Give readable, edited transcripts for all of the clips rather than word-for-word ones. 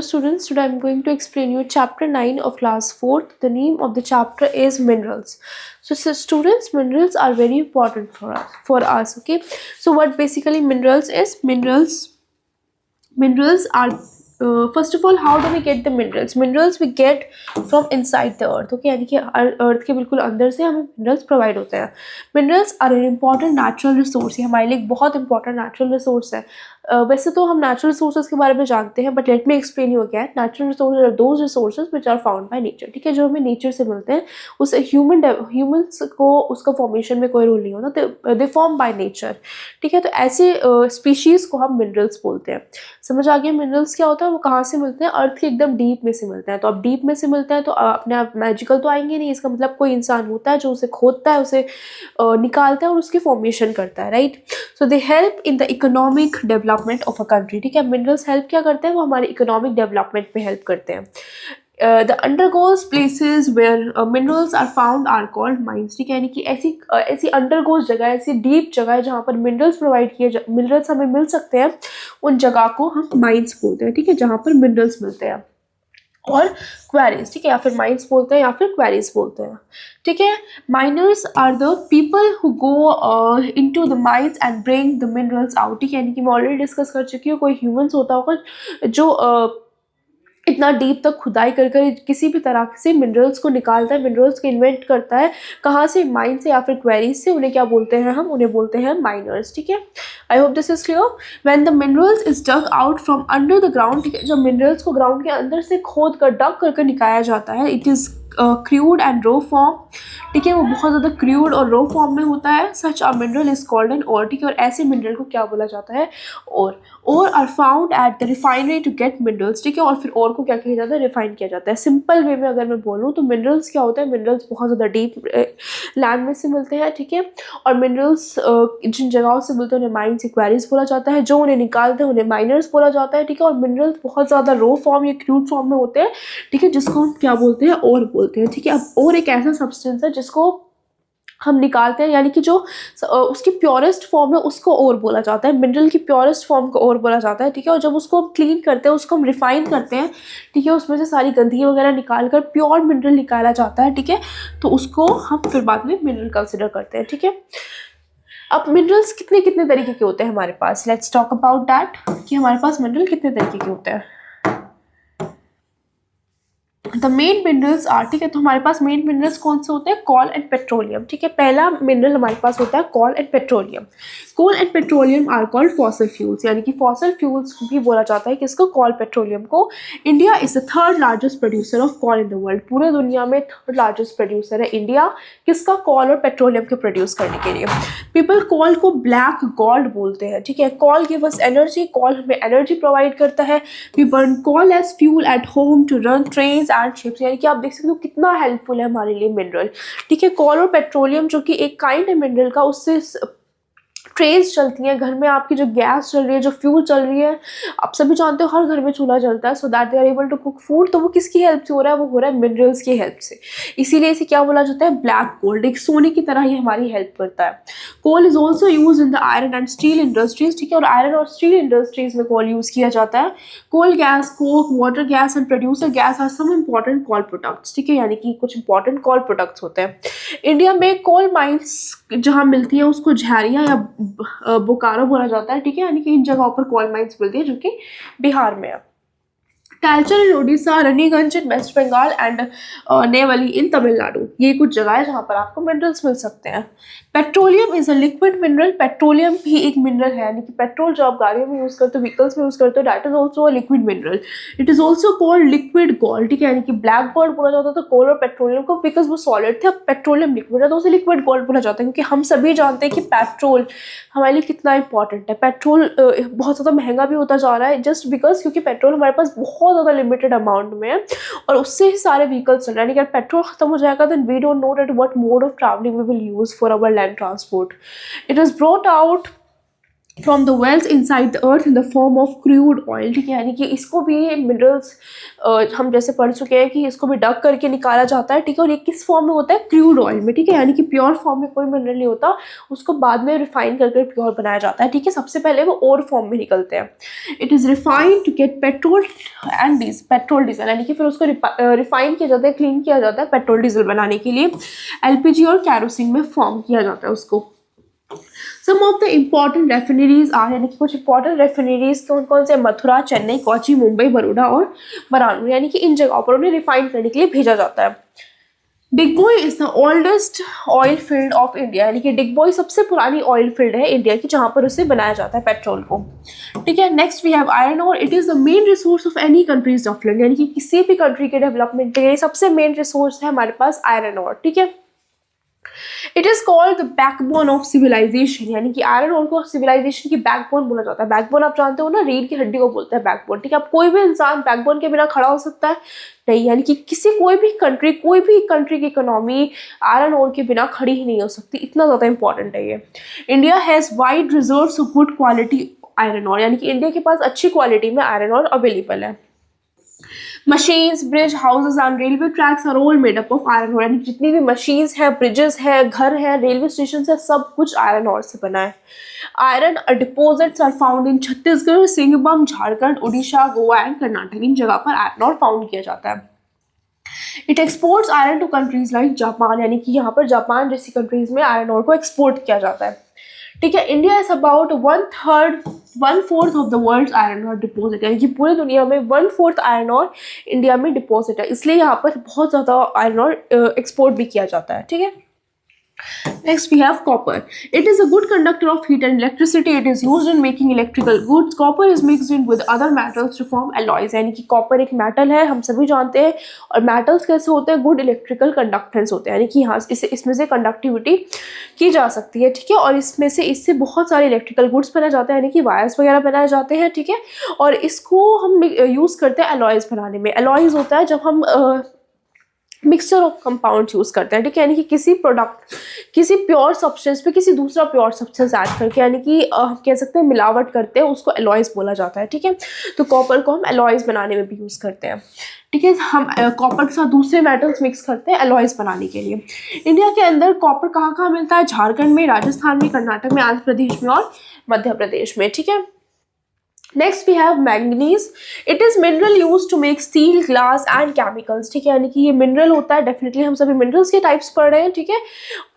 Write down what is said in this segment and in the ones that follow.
students, today I'm going to explain you chapter 9 of class 4th. The name of the chapter is minerals. So students, minerals are very important for us, okay? So what basically minerals is? Minerals are first of all, how do we get the minerals we get from inside the earth, okay? यानी कि अर्थ के बिल्कुल अंदर से हमें minerals provide होते हैं. Minerals are an important natural resource. ये हमारे लिए एक बहुत इंपॉर्टेंट नेचुरल रिसोर्स है. वैसे तो हम नेचुरल रिसोर्सेज के बारे में जानते हैं, but let me explain you again. Natural resources are those resources which are found by nature, ठीक है? जो हमें नेचर से मिलते हैं. उस ह्यूमन्स को उसका फॉर्मेशन में कोई रोल नहीं होता, दे फॉर्म बाय नेचर, ठीक है? तो ऐसे स्पीशीज को हम मिनरल्स बोलते हैं. समझ आ गया मिनरल्स क्या होता है? वो कहाँ से मिलते हैं? अर्थ के एकदम डीप में से मिलते हैं. तो अब डीप में से मिलते हैं तो अपने आप मैजिकल तो आएंगे नहीं. इसका मतलब कोई इंसान होता है जो उसे खोदता है, उसे निकालता है और उसकी फॉर्मेशन करता है, right? So they help in the economic development of a country, ठीक है? मिनरल्स हेल्प क्या करते हैं? वो हमारे इकोनॉमिक डेवलपमेंट में हेल्प करते हैं. The undergoes places where minerals are found are called mines, ठीक है? यानी कि ऐसी अंडरगोज जगह, ऐसी डीप जगह है जहाँ पर मिनरल्स प्रोवाइड किए, मिनरल्स हमें मिल सकते हैं, उन जगह को हम माइंस बोलते हैं, ठीक है? जहाँ पर मिनरल्स मिलते हैं. और क्वेरीज, ठीक है? या फिर माइंस बोलते हैं या फिर क्वेरीज बोलते हैं, ठीक है? Miners are the people who go into the mines and bring the minerals out, ठीक है? यानी कि मैं ऑलरेडी डिस्कस कर चुकी हूँ. कोई ह्यूमंस होता होगा जो इतना डीप तक खुदाई कर कर किसी भी तरह से मिनरल्स को निकालता है, मिनरल्स को इन्वेंट करता है. कहाँ से? माइन से या फिर क्वेरीज से. उन्हें क्या बोलते हैं? हम उन्हें बोलते हैं माइनर्स, ठीक है? I hope this is clear. When the minerals is dug out from under the ground, ठीक है? जब मिनरल्स को ग्राउंड के अंदर से खोद कर डग करके निकाला जाता है, it is crude and raw form, ठीक है? वो बहुत ज़्यादा क्रूड और रो फॉर्म में होता है. Such a mineral is called an ore, ठीक है? और ऐसे मिनरल को क्या बोला जाता है? और are found at the refinery to get minerals, ठीक है? और फिर और को क्या किया जाता है? रिफाइन किया जाता है. सिंपल वे में अगर मैं बोलूँ तो मिनरल्स क्या होता है? मिनरल्स बहुत ज़्यादा डीप लैंड में से मिलते हैं, ठीक है? और मिनरल्स जिन जगहों से मिलते हैं उन्हें माइंस, क्वेरीज बोला जाता है. जो उन्हें निकालते हैं उन्हें माइनर्स बोला जाता है, ठीक है? और मिनरल्स बहुत ज़्यादा रो फॉर्म या क्रूड फॉर्म में होते हैं, ठीक है? जिसको हम क्या बोलते हैं? और बोलते हैं, ठीक है? अब और एक ऐसा सब्सटेंस है जिसको हम निकालते हैं, यानी कि जो उसकी प्योरेस्ट फॉर्म है उसको और बोला जाता है. मिनरल की प्योरेस्ट फॉर्म को और बोला जाता है, ठीक है? और जब उसको हम क्लीन करते हैं, उसको हम रिफाइन करते हैं, ठीक है? उसमें से सारी गंदगी वगैरह निकाल कर प्योर मिनरल निकाला जाता है, ठीक है? तो उसको हम फिर बाद में मिनरल कंसिडर करते हैं, ठीक है? अब मिनरल्स कितने कितने तरीके के होते हैं हमारे पास? लेट्स टॉक अबाउट दैट कि हमारे पास मिनरल कितने तरीके के होते हैं. द मेन मिनरल्स आर, ठीक है? तो हमारे पास मेन मिनरल्स कौन से होते हैं? कॉल एंड पेट्रोलियम, ठीक है? पहला मिनरल हमारे पास होता है coal and petroleum. Coal and petroleum are called fossil fuels, यानी कि फॉसिल फ्यूल्स भी बोला जाता है किसको? कॉल, पेट्रोलियम को. India is the third largest producer of coal in the world. पूरे दुनिया में थर्ड लार्जेस्ट प्रोड्यूसर है इंडिया. किसका? कॉल और पेट्रोलियम के प्रोड्यूस करने के लिए. पीपल कॉल को ब्लैक गोल्ड बोलते हैं, ठीक है? Coal give us energy. Coal हमें एनर्जी प्रोवाइड करता है. We burn coal as fuel at home to run trains and ships, यानी कि आप देख सकते हो कितना हेल्पफुल है हमारे लिए मिनरल, ठीक है? कॉल और पेट्रोलियम जो कि एक काइंड है मिनरल का, उससे ट्रेन्स चलती हैं घर में. आपकी जो गैस चल रही है, जो फ्यूल चल रही है, आप सभी जानते हो हर घर में चूल्हा जलता है, so that they are able to cook food. तो वो किसकी हेल्प से हो रहा है? वो हो रहा है मिनरल्स की हेल्प से. इसीलिए इसे क्या बोला जाता है? Black gold. एक सोने की तरह ही हमारी हेल्प करता है. Coal is also use in the iron and steel industries, ठीक है? और आयरन और स्टील इंडस्ट्रीज में कोल यूज किया जाता है. Coal gas, coke, water gas and producer gas are some important coal products, ठीक है? यानी कि कुछ इंपॉर्टेंट कॉल प्रोडक्ट्स होते हैं. इंडिया में कोल माइंस जहाँ मिलती है उसको झरिया या बोकारो बोला जाता है, ठीक है? यानी कि इन जगहों पर कोल माइंस मिलती है जो कि बिहार में है. टैलचर इन उड़ीसा, रानीगंज इन वेस्ट बंगाल एंड नेवली इन तमिलनाडु, ये कुछ जगह है जहाँ पर आपको मिनरल्स मिल सकते हैं. Petroleum is a liquid mineral. Petroleum भी एक मिनरल है, यानी कि पेट्रोल जो आप गाड़ियों में यूज करते हो, व्हीकल्स में यूज करते हो, that is also a liquid mineral. It is also called liquid gold, ठीक है? यानी कि ब्लैक गोल्ड बोला जाता था कोल और पेट्रोलियम को, बिकॉज वो सॉलिड थे. अब पेट्रोलियम लिक्विड है तो उसे लिक्विड गोल्ड बोला जाता है, क्योंकि हम सभी जानते हैं कि पेट्रोल हमारे लिए कितना इंपॉर्टेंट है. पेट्रोल बहुत ज़्यादा महंगा भी होता जा रहा है, जस्ट बिकॉज क्योंकि पेट्रोल हमारे पास बहुत ज़्यादा लिमिटेड अमाउंट में है और उससे ही सारे व्हीकल्स चल रहे हैं. अगर पेट्रोल खत्म हो जाएगा then we don't know that what mode of travelling we will use for our land transport. It is brought out from the wells inside the earth in the form of crude oil, ठीक है, यानी कि इसको भी minerals हम जैसे पढ़ चुके हैं कि इसको भी डग करके निकाला जाता है, ठीक है, और ये किस फॉर्म में होता है, क्रूड ऑयल में, ठीक है, यानी कि प्योर फॉर्म में कोई मिनरल नहीं होता, उसको बाद में रिफाइन करके प्योर बनाया जाता है, ठीक है, सबसे पहले वो और फॉर्म में निकलते हैं। It is refined to get petrol and diesel, petrol diesel, यानी कि फिर उसको रिफाइन किया जाता है, क्लीन किया जाता है पेट्रोल डीजल बनाने के लिए, एलपीजी और कैरोसिन में फॉर्म किया जाता है उसको। सम ऑफ द इम्पॉर्टेंट रेफिनरीज आर, यानी कि कुछ इंपॉर्टेंट रेफिनरीज कौन कौन से, मथुरा, चेन्नई, कोची, मुंबई, बड़ौदा और वाराणसी, यानी कि इन जगहों पर उन्हें रिफाइन करने के लिए भेजा जाता है। Digboi is the oldest oil field of India, यानी कि डिगबोई सबसे पुरानी ऑयल फील्ड है इंडिया की, जहाँ पर उसे बनाया जाता है पेट्रोल को, ठीक है। Next we have iron ore, it is the main resource of any countries development, यानी कि किसी भी कंट्री के डेवलपमेंट के लिए सबसे मेन रिसोर्स है हमारे पास आयरन ओर, ठीक है। It is called the backbone of civilisation, यानी कि आयरन ओर को सिविलाइजेशन की बैकबोन बोला जाता है। बैकबोन आप जानते हो ना, रीढ़ की हड्डी को बोलते हैं बैकबोन, ठीक है। अब कोई भी इंसान बैकबोन के बिना खड़ा हो सकता है नहीं, यानी कि कोई भी कंट्री की इकोनॉमी आयरन ओर के बिना खड़ी ही नहीं हो सकती, इतना ज़्यादा इंपॉर्टेंट है ये। India has wide reserves of good quality iron ore, यानी कि इंडिया के पास अच्छी क्वालिटी में आयरन ओर अवेलेबल है। Machines, bridge, houses and railway tracks are all made up of iron ore, यानी जितनी भी मशीन्स है, ब्रिजेस है, घर है, रेलवे स्टेशन है, सब कुछ आयरन ओर से बना है। Iron deposits are found in Chhattisgarh, Singhbhum, Jharkhand, Orissa, Goa and Karnataka, इन जगह पर आयरन ओर फाउंड किया जाता है। It exports iron to countries like Japan, यानी कि यहाँ पर जापान जैसी कंट्रीज में आयरन ओर को एक्सपोर्ट किया जाता है, ठीक है। India is about 1/4 of the world iron ore deposit, यानी कि पूरी दुनिया में 1/4 आयरन ओर इंडिया में डिपोजिट है, इसलिए यहाँ पर बहुत ज़्यादा आयरन ओर एक्सपोर्ट भी किया जाता है, ठीक है। Next we have copper. It is a good conductor of heat and electricity. It is used in making electrical goods. Copper is mixed in with other metals to form alloys. यानी कि copper एक metal है, हम सभी जानते हैं, और metals कैसे होते हैं, good electrical conductance होते हैं, यानी कि यहाँ इसमें से conductivity की जा सकती है, ठीक है, और इससे बहुत सारे इलेक्ट्रिकल गुड्स बनाए जाते हैं, यानी कि वायर्स वगैरह बनाए जाते हैं, ठीक है, और इसको हम यूज़ करते हैं अलॉयज़ बनाने में। अलॉयज़ होता है जब हम मिक्सचर ऑफ कंपाउंड यूज़ करते हैं, ठीक है, यानी कि किसी प्योर सब्सटेंस पे किसी दूसरा प्योर सब्सटेंस ऐड करके, यानी कि कह सकते हैं मिलावट करते हैं, उसको अलॉयज़ बोला जाता है, ठीक है। तो कॉपर को हम अलॉयज़ बनाने में भी यूज़ करते हैं, ठीक है। हम कॉपर के साथ दूसरे मेटल्स मिक्स करते हैं अलॉयज़ बनाने के लिए। इंडिया के अंदर कॉपर कहाँ कहाँ मिलता है, झारखंड में, राजस्थान में, कर्नाटक में, आंध्र प्रदेश में और मध्य प्रदेश में, ठीक है। Next we have manganese. It is mineral use to make steel, glass and chemicals, ठीक है, यानी कि ये मिनरल होता है, डेफिनेटली हम सभी मिनरल्स के टाइप्स पढ़ रहे हैं, ठीक है,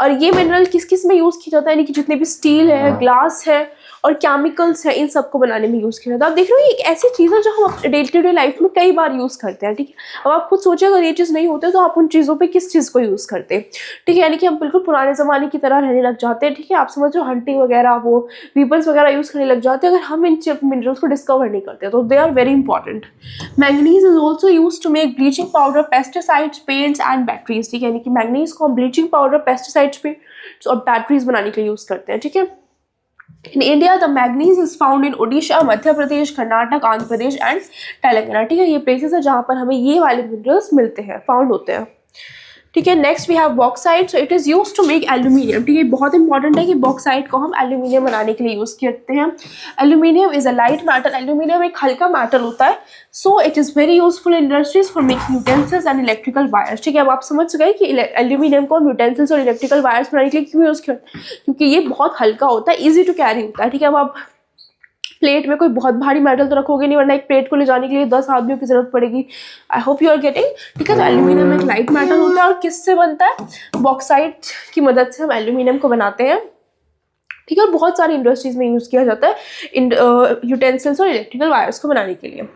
और ये मिनरल किस किस में यूज़ किया जाता है, यानी कि जितने भी स्टील है, ग्लास है और केमिकल्स है, इन सबको बनाने में यूज़ किया जाता है। आप देख रहे हो, ये एक ऐसी चीज़ है जो हम डे टू डे लाइफ में कई बार यूज़ करते हैं, ठीक है। अब आप खुद सोचिए, अगर ये चीज़ नहीं होती तो आप उन चीज़ों पे किस चीज़ को यूज़ करते, ठीक है, यानी कि हम बिल्कुल पुराने ज़माने की तरह रहने लग जाते हैं, ठीक है। आप समझो हंटिंग वगैरह, वो वीपन्स वगैरह यूज़ करने लग जाते हैं, अगर हम इन मिनरल्स को डिस्कवर नहीं करते, तो they are very important. Manganese is also use to make bleaching powder, pesticides, paints and batteries, ठीक है, यानी कि मैंगनीज को हम ब्लीचिंग पाउडर, पेस्टिसाइड्स, पेंट्स और बैटरीज बनाने के लिए यूज़ करते हैं, ठीक है। In India, the manganese is found in Odisha, Madhya Pradesh, Karnataka, Andhra Pradesh and Telangana, ठीक है। ये प्लेसेस है जहाँ पर हमें ये वाले मिनरल्स मिलते हैं, फाउंड होते हैं, ठीक है। Next we have bauxite. So it is use to make aluminium, ठीक है, बहुत इंपॉर्टेंट है कि बॉक्साइट को हम एल्यूमिनियम बनाने के लिए यूज़ करते हैं। Aluminium is a light metal, aluminium एक हल्का मेटल होता है। सो it is very useful in industries for making utensils and electrical wires, ठीक है। अब आप समझ गए कि एल्यूमिनियम को हम यूटेंसिल्स और इलेक्ट्रिकल वायर्स बनाने के लिए क्यों यूज़ करते हैं, क्योंकि ये बहुत हल्का होता है, ईजी टू कैरी होता है, ठीक है। अब आप प्लेट में कोई बहुत भारी मेटल तो रखोगे नहीं, वरना एक प्लेट को ले जाने के लिए 10 आदमियों की जरूरत पड़ेगी। I hope you are getting, ठीक है। तो एल्यूमिनियम एक लाइट मेटल होता है, और किससे बनता है, बॉक्साइट की मदद से हम एल्यूमिनियम को बनाते हैं, ठीक है, और बहुत सारी इंडस्ट्रीज में यूज़ किया जाता है यूटेंसिल्स और इलेक्ट्रिकल वायर्स को बनाने के लिए।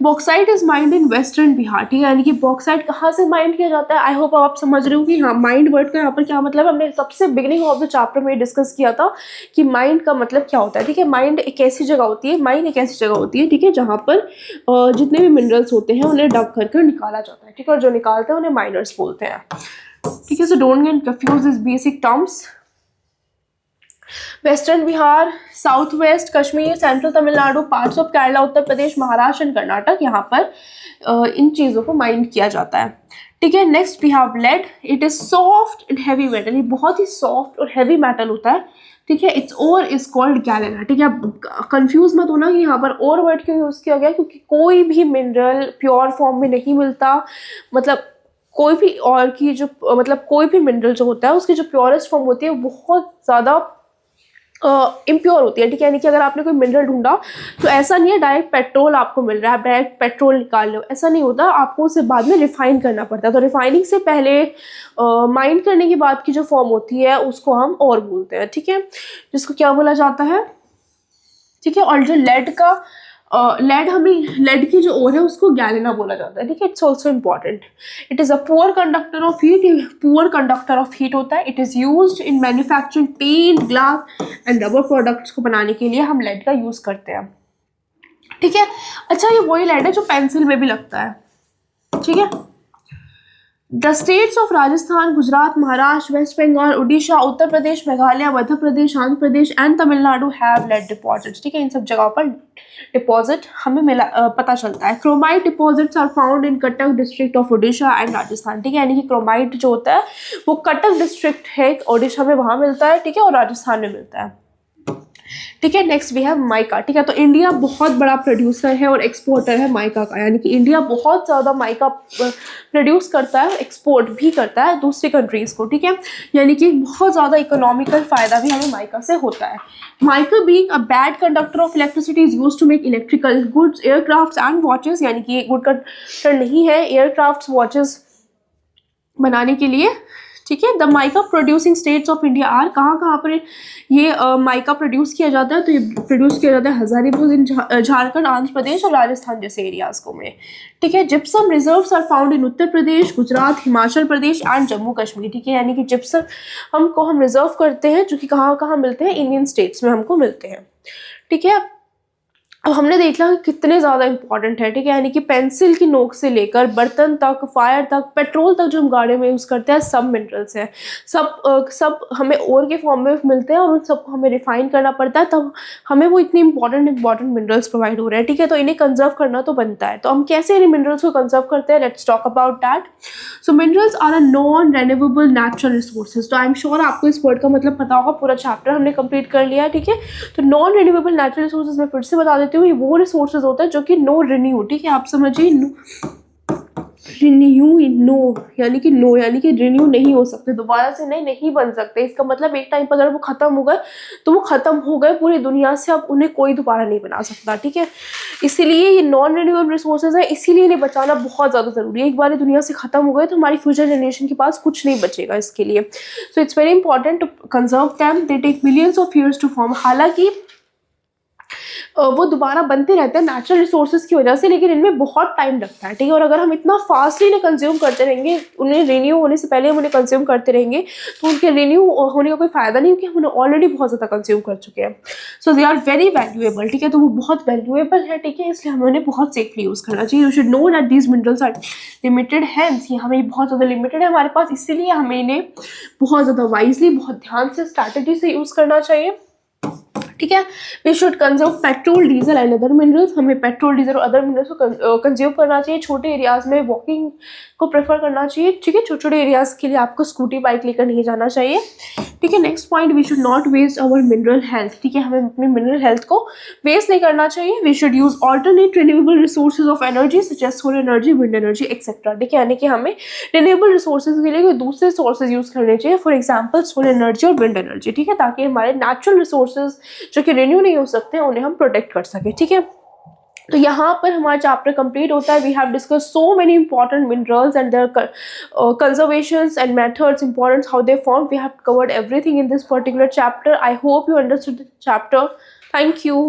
Bauxite is mind in western Bihar, ठीक है, यानी कि बॉक्साइट कहाँ से माइंड किया जाता है। आई होप आप समझ रहे हो कि हाँ, माइंड वर्ड का यहाँ पर क्या मतलब है। हमने सबसे बिगिनिंग ऑफ द चैप्टर में डिस्कस किया था कि माइंड का मतलब क्या होता है, ठीक है। माइंड एक ऐसी जगह होती है, माइंड एक ऐसी जगह होती है, ठीक है, जहाँ पर जितने भी मिनरल्स होते हैं उन्हें डब कर निकाला जाता है, ठीक है, और जो निकालते हैं उन्हें माइनर्स बोलते हैं, ठीक है। So don't get confuse this basic terms. Western Bihar, south west Kashmir, central Tamil Nadu, parts of Kerala, Uttar Pradesh, Maharashtra and Karnataka, यहाँ पर इन चीज़ों को माइन किया जाता है। ठीक है, next we have lead, it is soft and heavy metal, ये बहुत ही सॉफ्ट और हैवी मेटल होता है। ठीक है, its ore is called galena. ठीक है, कंफ्यूज मत होना कि यहाँ पर और वर्ड क्यों यूज़ किया गया, क्योंकि कोई भी मिनरल प्योर फॉर्म में नहीं मिलता। मतलब कोई भी और की जो मतलब कोई भी मिनरल जो होता है उसकी जो प्योरेस्ट फॉर्म होती है वो बहुत ज़्यादा इम्प्योर होती है। ठीक है, यानी कि अगर आपने कोई मिनरल ढूंढा तो ऐसा नहीं है डायरेक्ट पेट्रोल आपको मिल रहा है, आप डायरेक्ट पेट्रोल निकाल लो, ऐसा नहीं होता, आपको उसे बाद में रिफाइन करना पड़ता है। तो रिफाइनिंग से पहले माइन करने के बाद की जो फॉर्म होती है उसको हम और बोलते हैं। ठीक है, जिसको क्या बोला जाता है। ठीक है, और जो लेड का लेड हमें लेड की जो ओर है उसको गैलेना बोला जाता है। ठीक है, it's also important. It is a poor conductor of heat, poor conductor of heat होता है। It is used in manufacturing paint, glass and rubber products को बनाने के लिए हम लेड का यूज़ करते हैं। ठीक है, अच्छा ये वही लेड है जो पेंसिल में भी लगता है। ठीक है, the states of Rajasthan, Gujarat, Maharashtra, West Bengal, Orissa, Uttar Pradesh, Meghalaya, Madhya Pradesh, Andhra Pradesh and Tamil Nadu have lead deposits. ठीक है, इन सब जगहों पर डिपॉजिट हमें पता चलता है। Chromite deposits are found in Cuttack district of Odisha and Rajasthan. ठीक है, यानी कि क्रोमाइट जो होता है वो कटक डिस्ट्रिक्ट है ओडिशा में, वहाँ मिलता है। ठीक है, और राजस्थान में मिलता है। ठीक है, नेक्स्ट वी हैव माइका। ठीक है, तो इंडिया बहुत बड़ा प्रोड्यूसर है और एक्सपोर्टर है माइका का, यानी कि इंडिया बहुत ज़्यादा माइका प्रोड्यूस करता है, एक्सपोर्ट भी करता है दूसरी कंट्रीज़ को। ठीक है, यानी कि बहुत ज़्यादा इकोनॉमिकल फ़ायदा भी हमें माइका से होता है। Mica being a bad conductor of electricity is used to make electrical goods, aircrafts and watches, यानी कि गुड कंडक्टर नहीं है एयरक्राफ्ट्स वॉचेस बनाने के लिए। ठीक है, the mica producing states of India are, कहाँ कहाँ पर ये माइका प्रोड्यूस किया जाता है, तो ये प्रोड्यूस किया जाता है हजारीबाग इन झारखंड, आंध्र प्रदेश और राजस्थान जैसे एरियाज को में। ठीक है, gypsum reserves are found in Uttar Pradesh, Gujarat, Himachal Pradesh and Jammu Kashmir. ठीक है, यानी कि जिप्सम हम रिजर्व करते हैं जो कि कहाँ कहाँ मिलते हैं, इंडियन स्टेट्स में हमको मिलते हैं। ठीक है, अब हमने देखा कि कितने ज़्यादा इंपॉर्टेंट है। ठीक है, यानी कि पेंसिल की नोक से लेकर बर्तन तक, फायर तक, पेट्रोल तक जो हम गाड़ियों में यूज़ करते हैं सब मिनरल्स हैं। सब हमें ओर के फॉर्म में मिलते हैं और उन सबको हमें रिफाइन करना पड़ता है, तब हमें वो इतने इंपॉर्टेंट मिनरल्स प्रोवाइड हो रहे हैं। ठीक है, तो इन्हें कंजर्व करना तो बनता है। तो हम कैसे इन मिनरल्स को कंजर्व करते हैं, let's talk about that. So minerals are a non renewable natural resources. तो आई एम श्योर आपको इस वर्ड का मतलब पता होगा, पूरा चैप्टर हमने कंप्लीट कर लिया है। ठीक है, तो नॉन रेन्यूएबल नेचुरल रिसोर्सेज मैं फिर से बता देती हूँ, ये वो रिसोर्सेज होता है जो कि नो रिन्यू। ठीक है, आप समझिए रिन्यू, नो यानी कि नो, यानी कि रिन्यू नहीं हो सकते, दोबारा से नहीं बन सकते। इसका मतलब एक टाइम पर अगर वो खत्म हो गए तो वो खत्म हो गए पूरी दुनिया से, अब उन्हें कोई दोबारा नहीं बना सकता। ठीक है, इसीलिए ये नॉन रिन्यूएबल रिसोर्सेज है, इसीलिए इन्हें बचाना बहुत ज़्यादा ज़रूरी है। एक बार दुनिया से खत्म हो गए तो हमारी फ्यूचर जनरेशन के पास कुछ नहीं बचेगा इसके लिए। So it's very important to conserve them, they take millions of years to form. हालांकि वो दोबारा बनते रहते हैं नेचुरल रिसोर्सेज की वजह से, लेकिन इनमें बहुत टाइम लगता है। ठीक है, और अगर हम इतना फास्टली इन्हें कंज्यूम करते रहेंगे, उन्हें रिन्यू होने से पहले हम उन्हें कंज्यूम करते रहेंगे, तो उनके रिन्यू होने का कोई फायदा नहीं, क्योंकि हम उन्हें ऑलरेडी बहुत ज़्यादा कंज्यूम कर चुके हैं। सो दे आर वेरी वैल्यूएबल। ठीक है, तो वो बहुत वैल्यूएबल है। ठीक है, इसलिए हमें उन्हें बहुत सेफली यूज़ करना चाहिए। You should know that these minerals are limited, hence ये हमें बहुत ज़्यादा लिमिटेड है हमारे पास, इसीलिए हमें इन्हें बहुत ज़्यादा वाइजली, बहुत ध्यान से, स्ट्रैटेजी से यूज़ करना चाहिए। ठीक है, we should consume petrol, diesel and other minerals. हमें पेट्रोल, डीजल और अदर मिनरल्स को कंज्यूम करना चाहिए। छोटे एरियाज में वॉकिंग को प्रेफर करना चाहिए। ठीक है, छोटे छोटे एरियाज के लिए आपको स्कूटी बाइक लेकर नहीं जाना चाहिए। ठीक है, next point, we should not waste our mineral health. ठीक है, हमें अपनी मिनरल हेल्थ को वेस्ट नहीं करना चाहिए। We should use alternate renewable resources of energy such as solar energy, wind energy etcetera. ठीक है, यानी कि हमें रिन्यूएबल रिसोर्सेज के लिए कोई दूसरे सोर्सेज यूज करने चाहिए, फॉर एग्जाम्पल सोलर एनर्जी और विंड एनर्जी। ठीक है, ताकि हमारे नेचुरल रिसोर्सेज जो कि रिन्यू नहीं हो सकते उन्हें हम प्रोटेक्ट कर सके। ठीक है, तो यहाँ पर हमारा चैप्टर कंप्लीट होता है। We have discuss so many important minerals and their conservations and methods, importance, how they form. We have covered everything in this particular chapter. I hope you understood the chapter. Thank you.